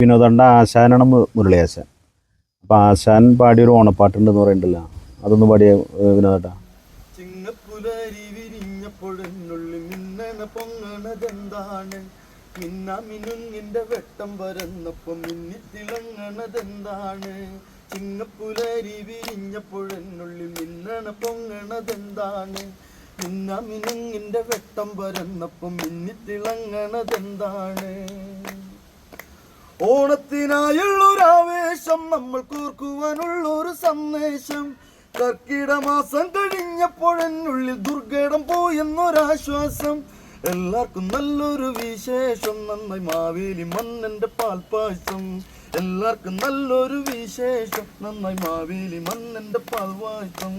വിനോദണ്ട ആശാനാണ് മുരളിയാശാൻ. അപ്പം ആശാൻ പാടിയൊരു ഓണപ്പാട്ടുണ്ടെന്ന് പറയുന്നുണ്ടല്ലോ, അതൊന്ന് പാടിയ വിനോദട്ടാ. ചിങ്ങപ്പുലരി വിരിഞ്ഞപ്പോഴെന്നുള്ളിൽ മിന്നണ പൊങ്ങണതെന്താണ്, മിന്നാമിനുങ്ങിന്റെ വെട്ടം പരന്നപ്പം മിന്നിത്തിളങ്ങണതെന്താണ്. ചിങ്ങപ്പുലരി വിരിഞ്ഞപ്പോഴെന്നുള്ളിൽ മിന്നണ പൊങ്ങണതെന്താണ്, മിന്നാമിനുങ്ങിന്റെ വെട്ടം പരന്നപ്പം മിന്നിത്തിളങ്ങണതെന്താണ്. ഓണത്തിനായുള്ളൊരാവേശം നമ്മൾ കോർക്കുവാനുള്ളൊരു സന്ദേശം, കർക്കിടമാസം കഴിഞ്ഞപ്പോഴെന്നുള്ളിൽ ദുർഘടം പോയെന്നൊരാശ്വാസം. എല്ലാവർക്കും നല്ലൊരു വിശേഷം, നന്നായി മാവേലി മന്നന്റെ പാൽപ്പായസം. എല്ലാവർക്കും നല്ലൊരു വിശേഷം, നന്നായി മാവേലി മന്നന്റെ പാൽപ്പായസം.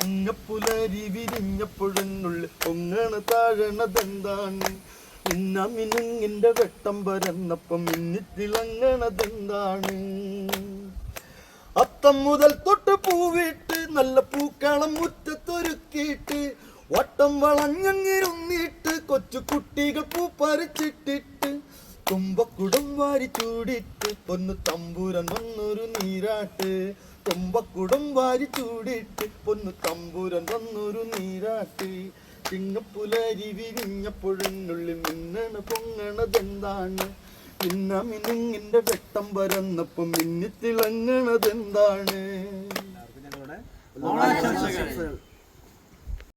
ചിങ്ങപ്പുലരി വിരിഞ്ഞപ്പോഴെന്നുള്ളിൽ പൊങ്ങണ താഴണതെന്താണ്, മിന്നാമിനുങ്ങിന്റെ വെട്ടം പരന്നപ്പം മിന്നിത്തിളങ്ങണതെന്താണ്. അത്തം മുതൽ തൊട്ട് പൂവിട്ട് നല്ല പൂക്കളം മുറ്റത്തൊരുക്കിയിട്ട്, വട്ടം വളഞ്ഞങ്ങിരുന്നിട്ട് കൊച്ചു കുട്ടികൾ പൂ പറിച്ചിട്ടിട്ട്, തുമ്പക്കുടം വാരി ചൂടിട്ട് പൊന്നു തമ്പൂരൻ വന്നൊരു നീരാട്ട്. തുമ്പക്കുടം വാരി ചൂടിട്ട് പൊന്നു തമ്പൂരൻ വന്നൊരു നീരാട്ട്. ചിങ്ങപ്പുലരി വിരിഞ്ഞപ്പോഴെന്നുള്ളിൽ മിന്നണ പൊങ്ങണതെന്താണ്, മിന്നാമിനുങ്ങിന്റെ വെട്ടം പരന്നപ്പം മിന്നിത്തിളങ്ങണതെന്താണ്.